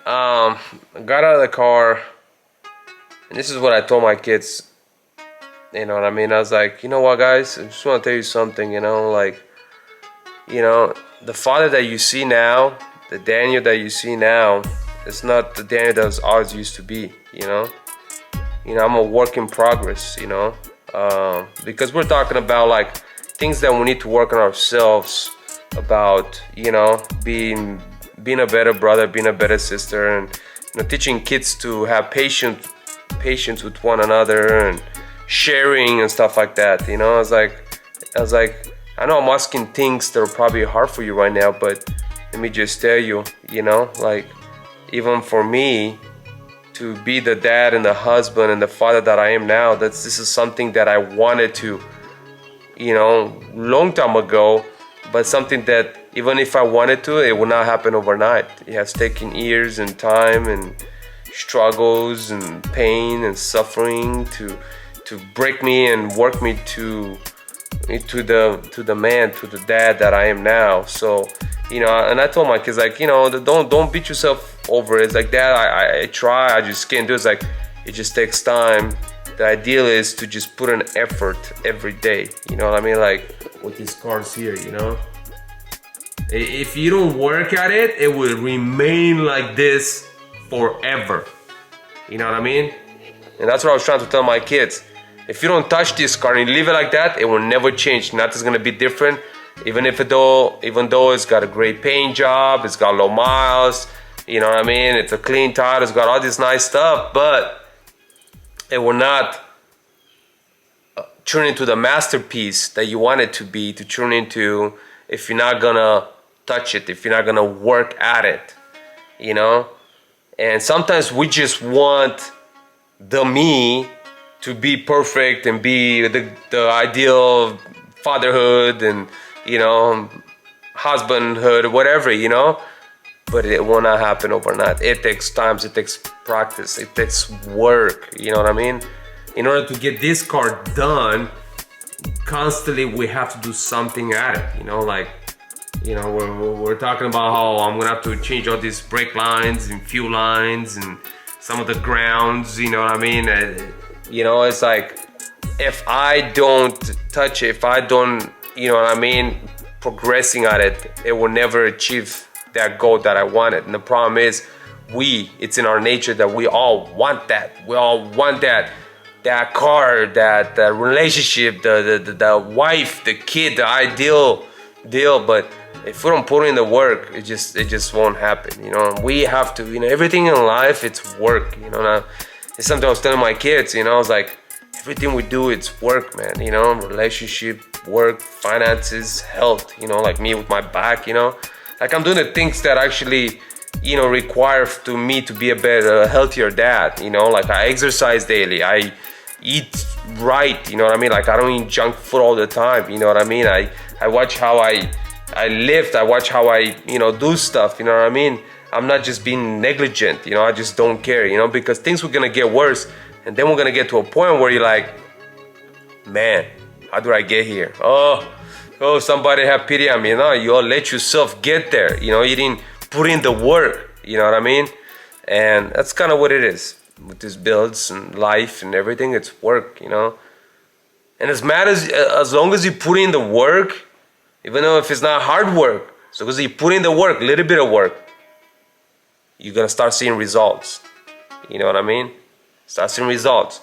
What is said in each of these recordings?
got out of the car, and this is what I told my kids. You know what I mean? I was like, you know what, guys? I just want to tell you something. The father that you see now, the Daniel that you see now, it's not the Daniel that was always used to be. I'm a work in progress. Because we're talking about like things that we need to work on ourselves about. Being a better brother, being a better sister, and teaching kids to have patience with one another and sharing and stuff like that. I was like, I know I'm asking things that are probably hard for you right now, but let me just tell you, like even for me to be the dad and the husband and the father that I am now, this is something that I wanted to, long time ago, but something that even if I wanted to, it will not happen overnight. It has taken years and time and struggles and pain and suffering to break me and work me to the man, to the dad that I am now. So, and I told my kids, like, don't beat yourself over it. It's like, Dad, I try, I just can't do it. It's like, it just takes time. The ideal is to just put an effort every day. You know what I mean? Like with these cards here, If you don't work at it, it will remain like this forever. You know what I mean? And that's what I was trying to tell my kids. If you don't touch this card and you leave it like that, it will never change. Nothing's gonna be different. Even though it's got a great paying job, it's got low miles, you know what I mean? It's a clean title, it's got all this nice stuff, but it will not turn into the masterpiece that you want it to be, to turn into, if you're not gonna touch it, if you're not gonna work at it, And sometimes we just want the me to be perfect and be the ideal fatherhood and, husbandhood, whatever, But it will not happen overnight. It takes time, it takes practice, it takes work, you know what I mean? In order to get this card done, constantly we have to do something at it, we're talking about how I'm gonna have to change all these brake lines and fuel lines and some of the grounds, you know what I mean? It's like, if I don't touch it, if I don't, progressing at it, it will never achieve that goal that I wanted. And the problem is, it's in our nature that we all want that. We all want that car, that relationship, the wife, the kid, the ideal deal. But if we don't put in the work, it just won't happen. We have to, everything in life, it's work. Now, it's something I was telling my kids. I was like, everything we do, it's work, man. Relationship, work, finances, health. Like me with my back. Like I'm doing the things that actually, require to me to be a better, healthier dad. Like I exercise daily. I eat right. You know what I mean? Like I don't eat junk food all the time. You know what I mean? I watch how I lift. I watch how I, do stuff. You know what I mean? I'm not just being negligent. I just don't care. Because things were gonna get worse, and then we're gonna get to a point where you're like, man, how do I get here? Oh, somebody have pity on me. You all let yourself get there. You didn't put in the work. You know what I mean? And that's kind of what it is with these builds and life and everything. It's work. And as long as you put in the work, even though if it's not hard work, so as you put in the work, a little bit of work, you're gonna start seeing results. You know what I mean? Start seeing results.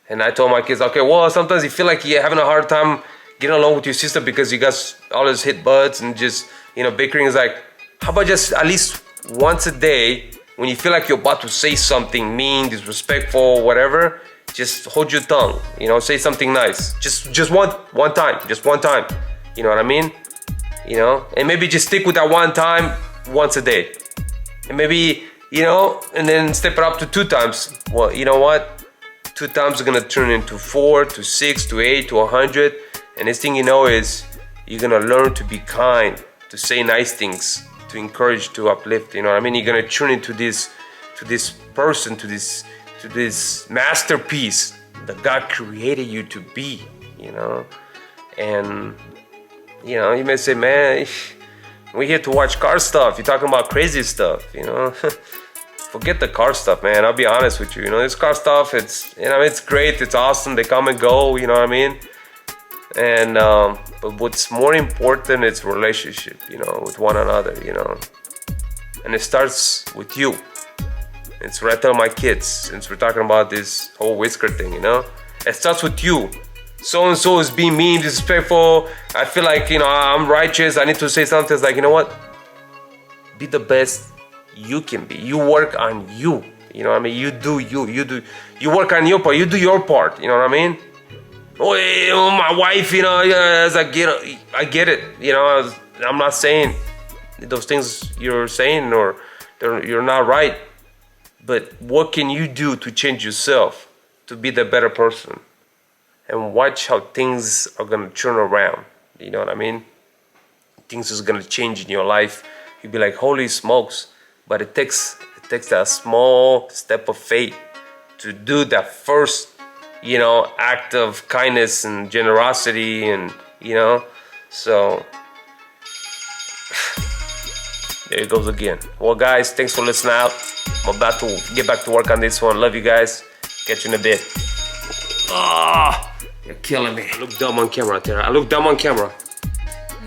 And I told my kids, okay, well, sometimes you feel like you're having a hard time getting along with your sister because you guys always hit butts and just, bickering. Is like, how about just at least once a day, when you feel like you're about to say something mean, disrespectful, whatever, just hold your tongue, say something nice. Just one time. You know what I mean? And maybe just stick with that one time once a day. And maybe, and then step it up to 2 times. Well, you know what? 2 times are gonna turn into 4 to 6 to 8 to 100. And next thing you know is you're gonna learn to be kind, to say nice things, to encourage, to uplift. You know what I mean? You're gonna turn into this person, to this masterpiece that God created you to be. And you may say, man, we're here to watch car stuff. You're talking about crazy stuff. forget the car stuff, man. I'll be honest with you. You know, this car stuff, it's, you know, it's great, it's awesome. They come and go, you know what I mean? And but what's more important is relationship, you know, with one another, you know. And it starts with you. It's what I tell my kids, since we're talking about this whole whisker thing, you know. It starts with you. So and so is being mean, disrespectful. I feel like, you know, I'm righteous. I need to say something. It's like, you know what? Be the best you can be. You work on you. You know what I mean? You do you. You work on your part. You do your part. You know what I mean? Oh, you know, my wife, you know, yes, I get it. You know, I'm not saying those things you're saying or you're not right. But what can you do to change yourself, to be the better person? And watch how things are gonna turn around. You know what I mean? Things is gonna change in your life. You'll be like, holy smokes. But it takes that small step of faith to do that first, you know, act of kindness and generosity, and, you know, so there it goes again. Well, guys, thanks for listening out. I'm about to get back to work on this one. Love you guys. Catch you in a bit. Ah, you're killing me. I look dumb on camera out there. I look dumb on camera.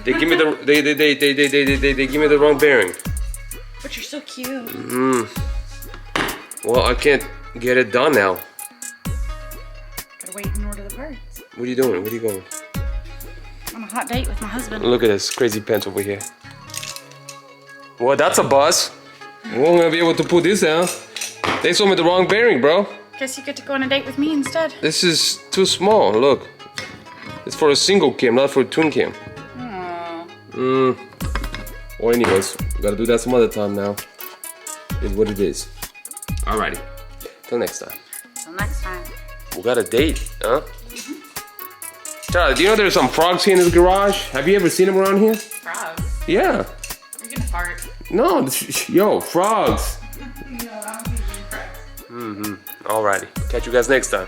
They give me the they give me the wrong bearing. But you're so cute. Well, I can't get it done now. Gotta wait and order the parts. What are you doing? Where are you going? On a hot date with my husband. Look at this crazy pants over here. Well, that's a buzz. We won't gonna be able to put this down. They sold me the wrong bearing, bro. Guess you get to go on a date with me instead. This is too small. Look, it's for a single cam, not for a twin cam. Aww. Well, anyways, we gotta do that some other time now. Is what it is. Alrighty. Till next time. Till next time. We got a date, huh? Charlie, do you know there's some frogs here in this garage? Have you ever seen them around here? Frogs? Yeah. You're gonna fart. No, yo, frogs. No, I don't think you're frogs. Alrighty. Catch you guys next time.